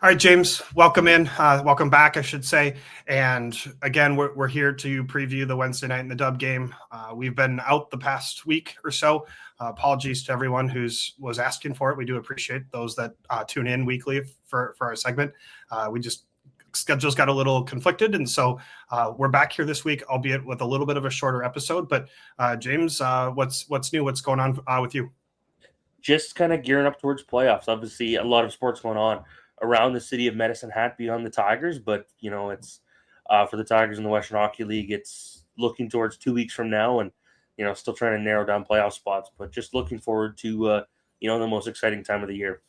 All right, James, welcome in. Welcome back, I should say. And again, we're here to preview the Wednesday night in the Dub game. We've been out the past week or so. Apologies to everyone was asking for it. We do appreciate those that tune in weekly for our segment. Schedules got a little conflicted, and so we're back here this week, albeit with a little bit of a shorter episode. But James, what's new? What's going on with you? Just kind of gearing up towards playoffs. Obviously, a lot of sports going on around the city of Medicine Hat beyond the Tigers, but it's for the Tigers in the Western Hockey League. It's looking towards 2 weeks from now, and still trying to narrow down playoff spots. But just looking forward to the most exciting time of the year.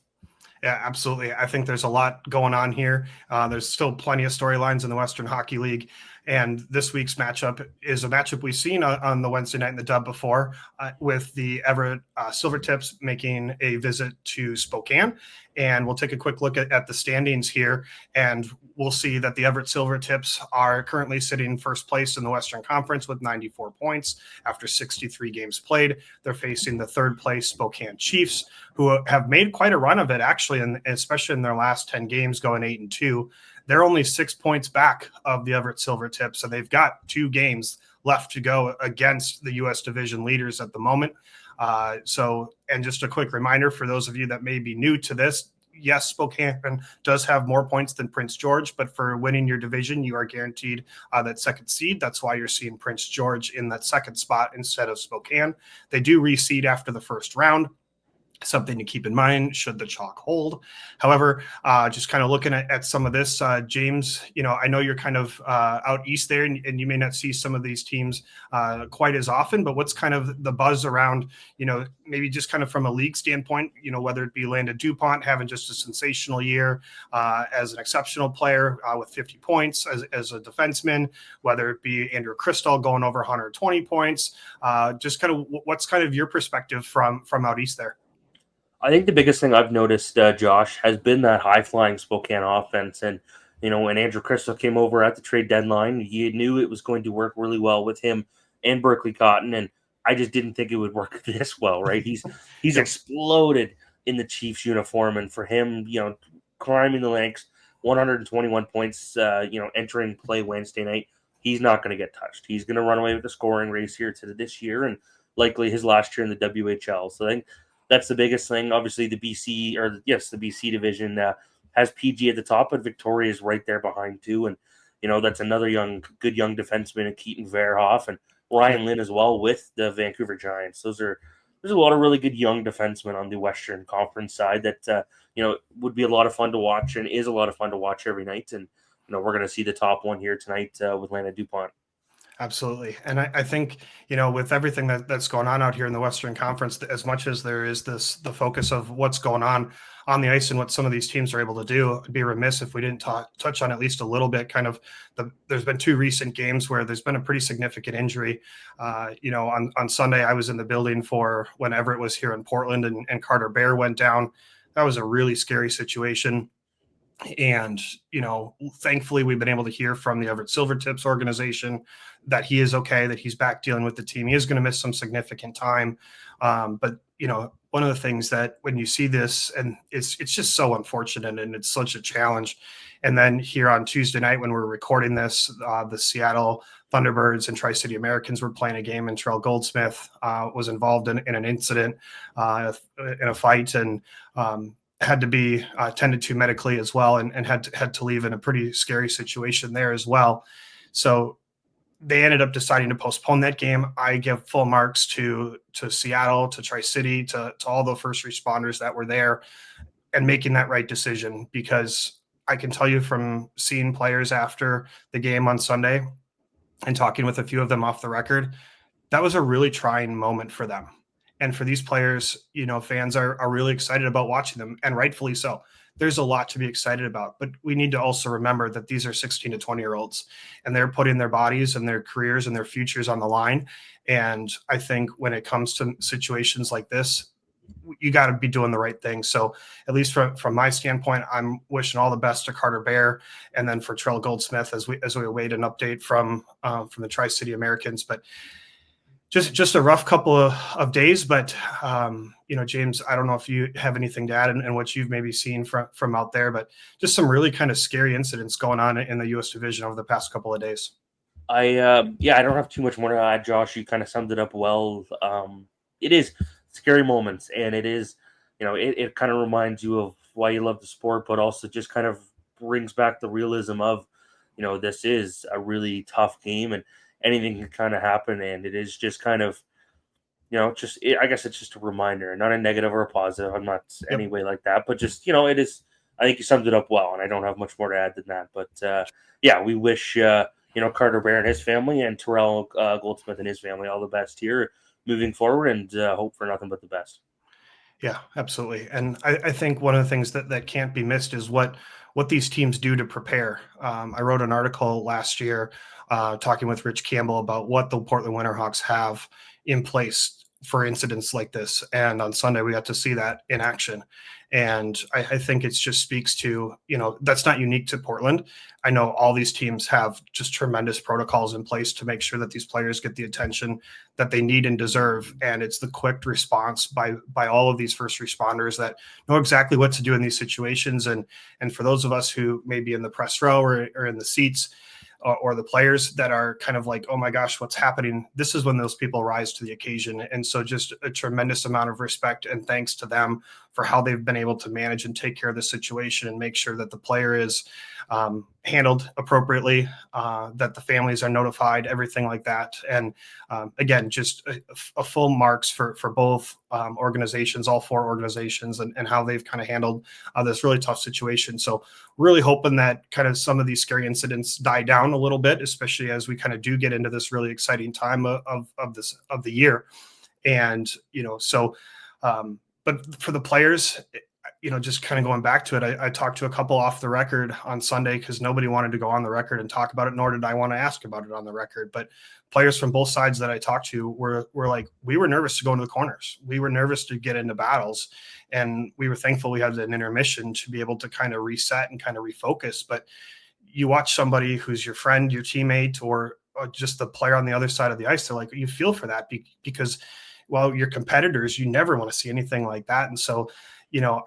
Yeah, absolutely. I think there's a lot going on here. There's still plenty of storylines in the Western Hockey League. And this week's matchup is a matchup we've seen on the Wednesday night in the Dub before, with the Everett Silvertips making a visit to Spokane. And we'll take a quick look at the standings here, and we'll see that the Everett Silvertips are currently sitting first place in the Western Conference with 94 points after 63 games played. They're facing the third place Spokane Chiefs, who have made quite a run of it, actually, and especially in their last 10 games going 8-2. They're only 6 points back of the Everett Silvertips, and they've got 2 games left to go against the U.S. division leaders at the moment. And just a quick reminder for those of you that may be new to this, yes, Spokane does have more points than Prince George, but for winning your division, you are guaranteed that second seed. That's why you're seeing Prince George in that second spot instead of Spokane. They do reseed after the first round. Something to keep in mind should the chalk hold. However, just kind of looking at some of this, James, I know you're kind of out east there, and you may not see some of these teams quite as often, but what's kind of the buzz around, maybe just kind of from a league standpoint, whether it be Landon DuPont having just a sensational year as an exceptional player with 50 points as a defenseman, whether it be Andrew Crystal going over 120 points, just kind of what's kind of your perspective from out east there? I think the biggest thing I've noticed, Josh, has been that high-flying Spokane offense. And, when Andrew Crystal came over at the trade deadline, you knew it was going to work really well with him and Berkeley Cotton. And I just didn't think it would work this well, right? He's Yep. exploded in the Chiefs uniform. And for him, climbing the ranks, 121 points, entering play Wednesday night, he's not going to get touched. He's going to run away with the scoring race here to this year and likely his last year in the WHL. So I think that's the biggest thing. Obviously, the BC division has PG at the top, but Victoria is right there behind too. And that's another good young defenseman, Keaton Verhoff and Ryan Lynn as well with the Vancouver Giants. There's a lot of really good young defensemen on the Western Conference side that would be a lot of fun to watch and is a lot of fun to watch every night. And we're going to see the top one here tonight with Landon DuPont. Absolutely. And I think, with everything that's going on out here in the Western Conference, as much as there is the focus of what's going on the ice and what some of these teams are able to do, I'd be remiss if we didn't touch on at least a little bit kind of there's been 2 recent games where there's been a pretty significant injury. On Sunday, I was in the building for when Everett was here in Portland and Carter Bear went down. That was a really scary situation. And, thankfully we've been able to hear from the Everett Silvertips organization that he is okay, that he's back dealing with the team. He is going to miss some significant time. But, one of the things that when you see this, and it's just so unfortunate and it's such a challenge. And then here on Tuesday night, when we're recording this, the Seattle Thunderbirds and Tri-City Americans were playing a game, and Trell Goldsmith was involved in an incident, in a fight, and had to be attended to medically as well, and had to leave in a pretty scary situation there as well. So they ended up deciding to postpone that game. I give full marks to Seattle, to Tri-City, to all the first responders that were there and making that right decision, because I can tell you from seeing players after the game on Sunday and talking with a few of them off the record, that was a really trying moment for them. And for these players, fans are really excited about watching them, and rightfully so. There's a lot to be excited about, but we need to also remember that these are 16 to 20-year-olds, and they're putting their bodies and their careers and their futures on the line. And I think when it comes to situations like this, you got to be doing the right thing. So at least from my standpoint, I'm wishing all the best to Carter Bear, and then for Trell Goldsmith as we await an update from the Tri-City Americans. But Just a rough couple of days, but James, I don't know if you have anything to add and what you've maybe seen from out there, but just some really kind of scary incidents going on in the U.S. division over the past couple of days. I don't have too much more to add, Josh. You kind of summed it up well. It is scary moments, and it is, it kind of reminds you of why you love the sport, but also just kind of brings back the realism of, this is a really tough game, and anything can kind of happen, and it is just kind of, I guess it's just a reminder, not a negative or a positive. I'm not Yep. any way like that, but just, it is. I think you summed it up well, and I don't have much more to add than that. But yeah, we wish Carter Bear and his family and Terrell Goldsmith and his family all the best here moving forward, and hope for nothing but the best. Yeah, absolutely. And I think one of the things that can't be missed is what these teams do to prepare. I wrote an article last year talking with Rich Campbell about what the Portland Winterhawks have in place for incidents like this. And on Sunday, we got to see that in action. And I think it just speaks to, that's not unique to Portland. I know all these teams have just tremendous protocols in place to make sure that these players get the attention that they need and deserve. And it's the quick response by all of these first responders that know exactly what to do in these situations. And for those of us who may be in the press row or in the seats, or the players that are kind of like, oh my gosh, what's happening? This is when those people rise to the occasion. And so just a tremendous amount of respect and thanks to them for how they've been able to manage and take care of the situation and make sure that the player is handled appropriately, that the families are notified, everything like that. And again, just a full marks for both organizations, all four organizations, and how they've kind of handled this really tough situation. So really hoping that kind of some of these scary incidents die down a little bit, especially as we kind of do get into this really exciting time of the year. And, but for the players, just kind of going back to it, I talked to a couple off the record on Sunday because nobody wanted to go on the record and talk about it, nor did I want to ask about it on the record. But players from both sides that I talked to were like, we were nervous to go into the corners. We were nervous to get into battles. And we were thankful we had an intermission to be able to kind of reset and kind of refocus. But you watch somebody who's your friend, your teammate, or just the player on the other side of the ice, they're like, you feel for that because, well, your competitors, you never want to see anything like that. And so,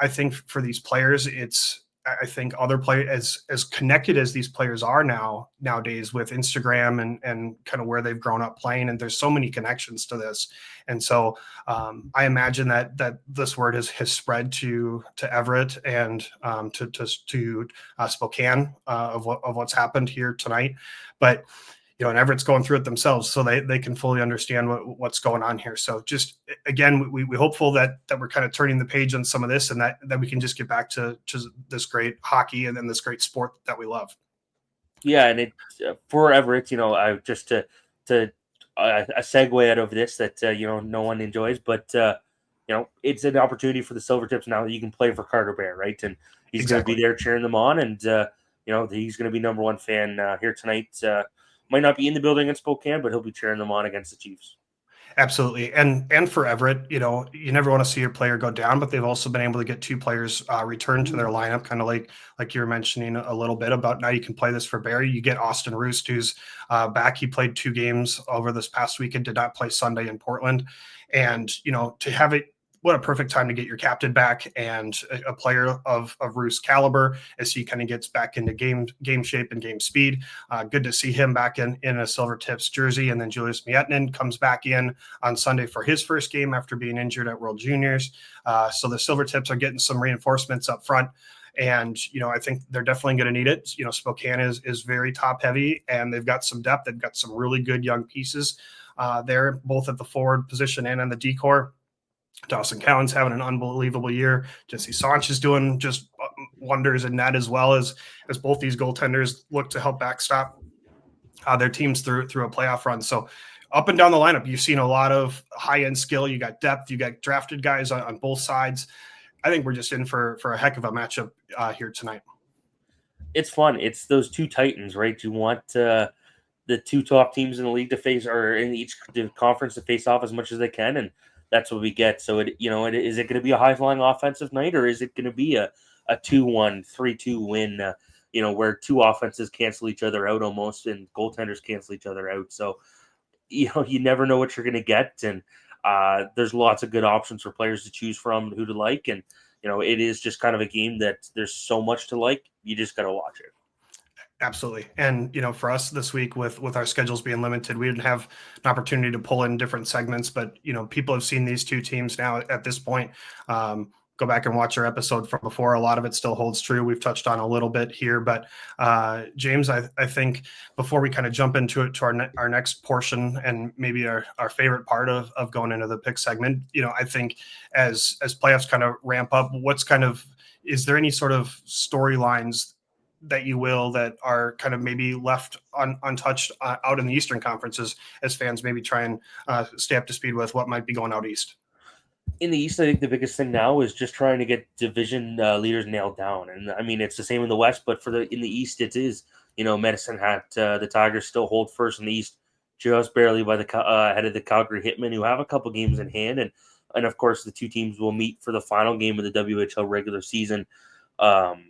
I think for these players, I think other players, as connected as these players are nowadays with Instagram and kind of where they've grown up playing, and there's so many connections to this. And so I imagine that this word has spread to Everett and to Spokane of what's happened here tonight. But and Everett's going through it themselves, so they can fully understand what's going on here. So just again, we hopeful that we're kind of turning the page on some of this, and that we can just get back to this great hockey and then this great sport that we love. Yeah, and it for Everett, I just to a segue out of this that no one enjoys, but it's an opportunity for the Silvertips now that you can play for Carter Bear, right? And he's going to be there cheering them on, and he's going to be number one fan here tonight. Might not be in the building in Spokane, but he'll be cheering them on against the Chiefs. Absolutely. And for Everett, you never want to see your player go down, but they've also been able to get two players returned to their lineup, kind of like you were mentioning a little bit about now you can play this for Barry. You get Austin Roost, who's back. He played 2 games over this past weekend, did not play Sunday in Portland. And, to have it, what a perfect time to get your captain back and a player of Roost's caliber as he kind of gets back into game shape and game speed. Good to see him back in a Silvertips jersey. And then Julius Miettinen comes back in on Sunday for his first game after being injured at World Juniors. So the Silvertips are getting some reinforcements up front. And, I think they're definitely going to need it. Spokane is very top heavy, and they've got some depth. They've got some really good young pieces there, both at the forward position and in the D-corps. Dawson Cowan's having an unbelievable year. Jesse Sanchez doing just wonders in that, as well as both these goaltenders look to help backstop their teams through a playoff run. So up and down the lineup, you've seen a lot of high-end skill. You got depth. You got drafted guys on both sides. I think we're just in for a heck of a matchup here tonight. It's fun. It's those two titans, right? You want the 2 top teams in the league to face, or in each conference to face off as much as they can, and that's what we get. So is it going to be a high flying offensive night, or is it going to be a 2-1, 3-2 win? Where 2 offenses cancel each other out almost, and goaltenders cancel each other out. So you never know what you're going to get, and there's lots of good options for players to choose from, who to like, and it is just kind of a game that there's so much to like. You just got to watch it. Absolutely. And, for us this week with our schedules being limited, we didn't have an opportunity to pull in different segments, but, people have seen these two teams now at this point. Go back and watch our episode from before. A lot of it still holds true. We've touched on a little bit here, but James, I think before we kind of jump into it to our next portion and maybe our favorite part of going into the pick segment, I think as playoffs kind of ramp up, is there any sort of storylines that are kind of maybe left untouched out in the Eastern conferences as fans maybe try and stay up to speed with what might be going out East? In the East, I think the biggest thing now is just trying to get division leaders nailed down. And I mean, it's the same in the West, but in the East, it is, Medicine Hat, the Tigers still hold first in the East, just barely by the ahead of the Calgary Hitmen, who have a couple games in hand. And of course, the two teams will meet for the final game of the WHL regular season on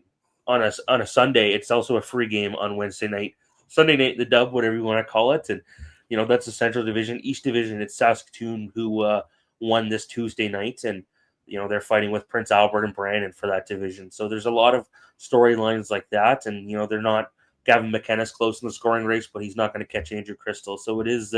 a Sunday. It's also a free game on Wednesday night. Sunday night, the dub, whatever you want to call it. And, that's the Central Division. East Division, it's Saskatoon, who won this Tuesday night, and they're fighting with Prince Albert and Brandon for that division. So there's a lot of storylines like that, and they're not Gavin McKenna's close in the scoring race, but he's not going to catch Andrew Crystal. So it is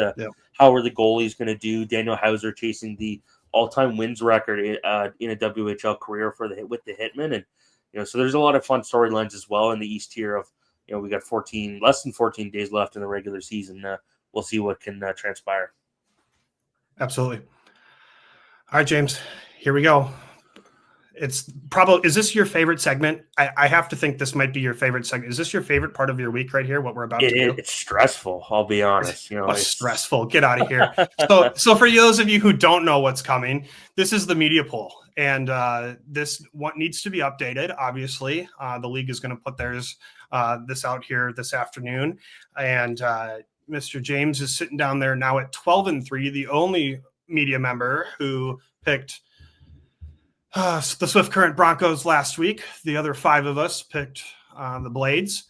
how are the goalies going to do? Daniel Hauser chasing the all-time wins record in a WHL career with the Hitmen, and so there's a lot of fun storylines as well in the East here. Of we got less than 14 days left in the regular season. We'll see what can transpire. Absolutely. All right, James, here we go. Is this your favorite segment? I have to think this might be your favorite segment. Is this your favorite part of your week right here, what we're about to do? It's stressful, I'll be honest. It's stressful. Get out of here. So for those of you who don't know what's coming, this is the media poll. And this what needs to be updated, obviously. The league is going to put theirs this out here this afternoon. And Mr. James is sitting down there now at 12-3, the only media member who picked the Swift Current Broncos last week. The other 5 of us picked the Blades,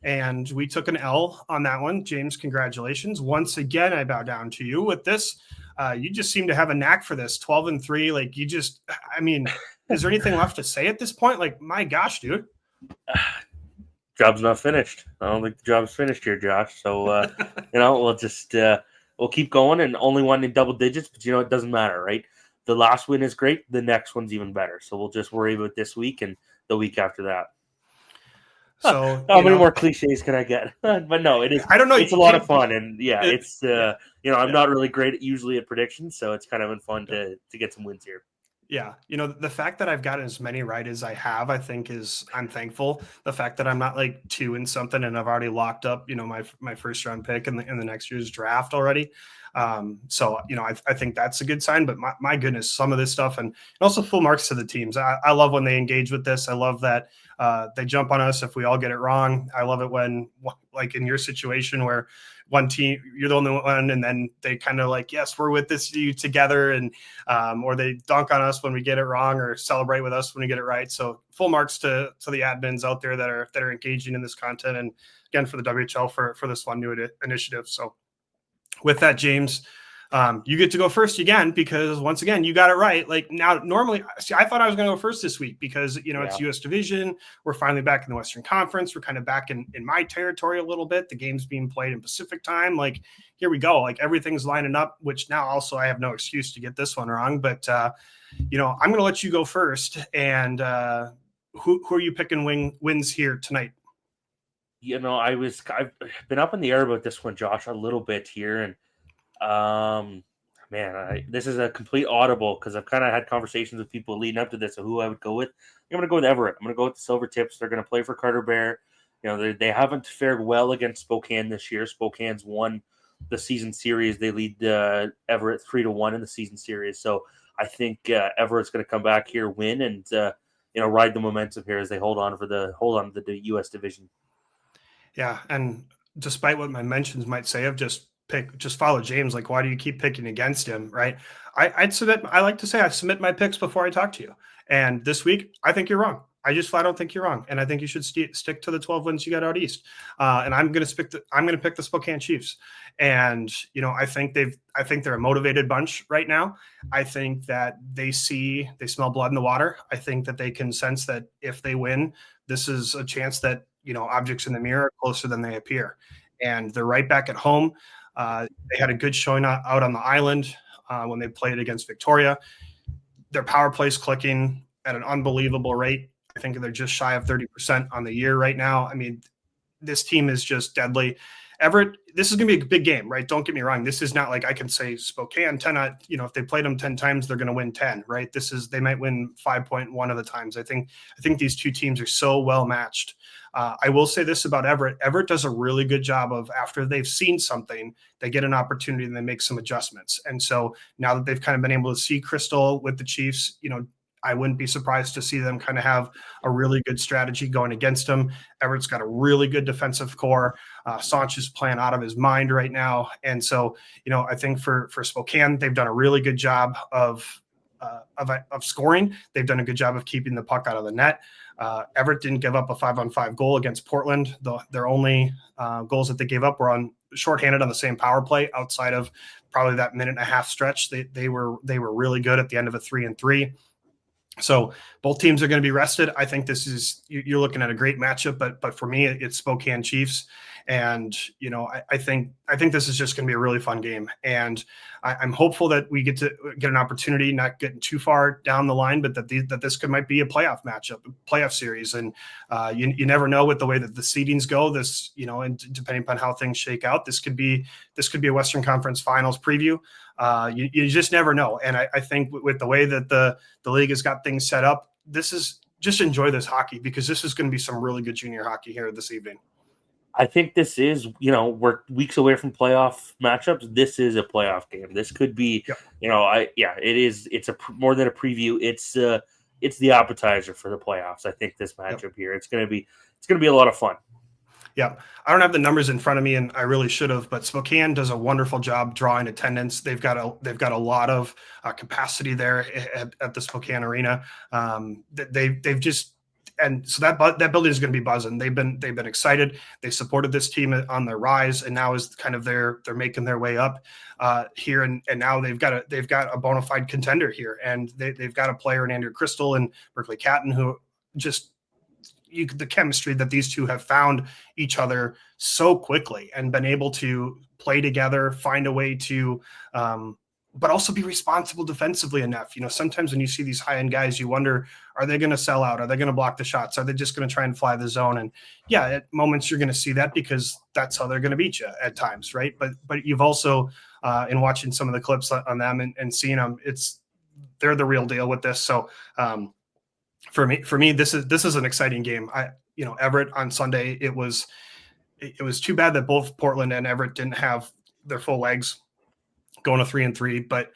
and we took an L on that one. James, congratulations. Once again, I bow down to you with this. You just seem to have a knack for this. 12-3, like is there anything left to say at this point? Like, my gosh, dude. Job's not finished. I don't think the job's finished here, Josh. So, we'll just we'll keep going, and only one in double digits, but it doesn't matter, right? The last win is great. The next one's even better. So we'll just worry about this week and the week after that. So how many more cliches can I get? But no, it is. I don't know. It's a lot of fun, and it's I'm not really great usually at predictions, so it's kind of been fun to get some wins here. Yeah. The fact that I've gotten as many right as I have, I think I'm thankful. The fact that I'm not like 2 and something and I've already locked up, my first round pick in the next year's draft already. So, I think that's a good sign, but my goodness, some of this stuff and also full marks to the teams. I love when they engage with this. I love that they jump on us if we all get it wrong. I love it when, like in your situation where one team, you're the only one, and then they kind of like, yes, we're with you together, and or they dunk on us when we get it wrong or celebrate with us when we get it right. So full marks to the admins out there that are engaging in this content, and again for the WHL for this fun new initiative. So with that, James, you get to go first again, because once again, you got it right. Like now, normally, I thought I was going to go first this week because, it's U.S. division. We're finally back in the Western Conference. We're kind of back in my territory a little bit. The game's being played in Pacific time. Like, here we go. Like everything's lining up, which now also I have no excuse to get this one wrong. But, I'm going to let you go first. And who are you picking wins here tonight? I've been up in the air about this one, Josh, a little bit here, and this is a complete audible because I've kind of had conversations with people leading up to this of who I would go with. I'm going to go with Everett. I'm going to go with the Silvertips. They're going to play for Carter Bear. They haven't fared well against Spokane this year. Spokane's won the season series. They lead Everett 3-1 in the season series. So I think Everett's going to come back here, win, and ride the momentum here as they hold on to the U.S. division. Yeah, and despite what my mentions might say of just follow James, like why do you keep picking against him, right? I like to say I submit my picks before I talk to you. And this week, I think you're wrong. I just flat out think you're wrong, and I think you should stick to the 12 wins you got out east. And I'm going to pick the Spokane Chiefs. And I think they're a motivated bunch right now. I think that they smell blood in the water. I think that they can sense that if they win, this is a chance that objects in the mirror are closer than they appear. And they're right back at home. They had a good showing out on the island when they played against Victoria. Their power play's clicking at an unbelievable rate. I think they're just shy of 30% on the year right now. I mean, this team is just deadly. Everett, this is going to be a big game, right? Don't get me wrong. This is not like I can say Spokane 10, if they played them 10 times, they're going to win 10, right? They might win 5.1 of the times. I think these two teams are so well matched. I will say this about Everett. Everett does a really good job of, after they've seen something, they get an opportunity and they make some adjustments. And so now that they've kind of been able to see Crystal with the Chiefs, I wouldn't be surprised to see them kind of have a really good strategy going against them. Everett's got a really good defensive core. Sanch is playing out of his mind right now. And so, I think for Spokane, they've done a really good job of scoring. They've done a good job of keeping the puck out of the net. Everett didn't give up a 5-on-5 goal against Portland. Their only goals that they gave up were on shorthanded on the same power play outside of probably that minute and a half stretch. They were really good at the end of a 3-3. So both teams are going to be rested. I think you're looking at a great matchup, but for me, it's Spokane Chiefs. And, I think this is just going to be a really fun game. And I'm hopeful that we get an opportunity, not getting too far down the line, but that this might be a playoff matchup, a playoff series. And you never know with the way that the seedings go, and depending upon how things shake out, this could be a Western Conference Finals preview. You just never know. And I think with the way that the league has got things set up, just enjoy this hockey, because this is going to be some really good junior hockey here this evening. I think this is, we're weeks away from playoff matchups. This is a playoff game. This could be, it is. It's more than a preview. It's the appetizer for the playoffs. I think this matchup here, it's going to be a lot of fun. Yeah, I don't have the numbers in front of me, and I really should have. But Spokane does a wonderful job drawing attendance. They've got a lot of capacity there at the Spokane Arena. They've just. And so that building is going to be buzzing. They've been excited. They supported this team on their rise, and now is kind of they're making their way up here. And now they've got a bona fide contender here, and they've got a player in Andrew Crystal and Berkeley Catton who just the chemistry that these two have found each other so quickly and been able to play together, find a way to. But also be responsible defensively enough. Sometimes when you see these high-end guys, you wonder, are they going to sell out? Are they going to block the shots? Are they just going to try and fly the zone? And yeah, at moments you're going to see that, because that's how they're going to beat you at times, right? But you've also, in watching some of the clips on them and seeing them, they're the real deal with this. So for me, this is an exciting game. Everett on Sunday, it was too bad that both Portland and Everett didn't have their full legs going to 3-3, but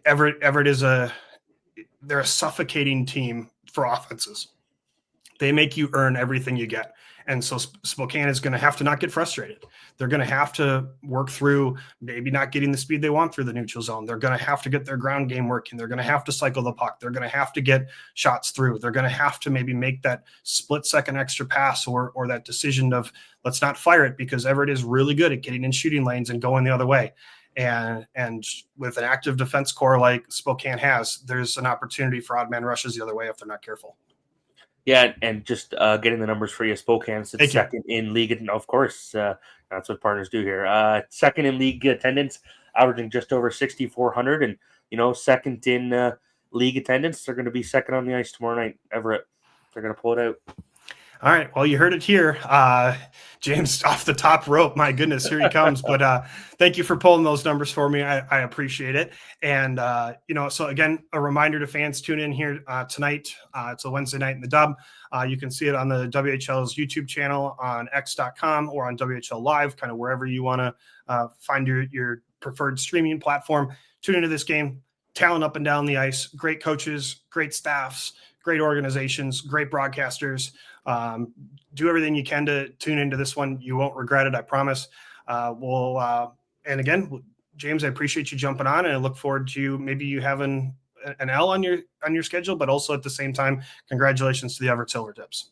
Everett is they're a suffocating team for offenses. They make you earn everything you get. And so Spokane is going to have to not get frustrated. They're going to have to work through maybe not getting the speed they want through the neutral zone. They're going to have to get their ground game working. They're going to have to cycle the puck. They're going to have to get shots through. They're going to have to maybe make that split-second extra pass or that decision of let's not fire it, because Everett is really good at getting in shooting lanes and going the other way. And with an active defense core like Spokane has, there's an opportunity for odd man rushes the other way if they're not careful. Yeah, and just getting the numbers for you, Spokane sits second in league. And of course, that's what partners do here. Second in league attendance, averaging just over 6,400. And, second in league attendance. They're going to be second on the ice tomorrow night. Everett, they're going to pull it out. All right. Well, you heard it here. James off the top rope. My goodness, here he comes. But thank you for pulling those numbers for me. I appreciate it. And, so again, a reminder to fans, tune in here tonight. It's a Wednesday night in the Dub. You can see it on the WHL's YouTube channel on x.com or on WHL Live, kind of wherever you want to find your preferred streaming platform. Tune into this game. Talent up and down the ice. Great coaches, great staffs, great organizations, great broadcasters. Do everything you can to tune into this one. You won't regret it, I promise. And again, James, I appreciate you jumping on, and I look forward to maybe you having an L on your schedule, but also at the same time, congratulations to the Everett Silvertips.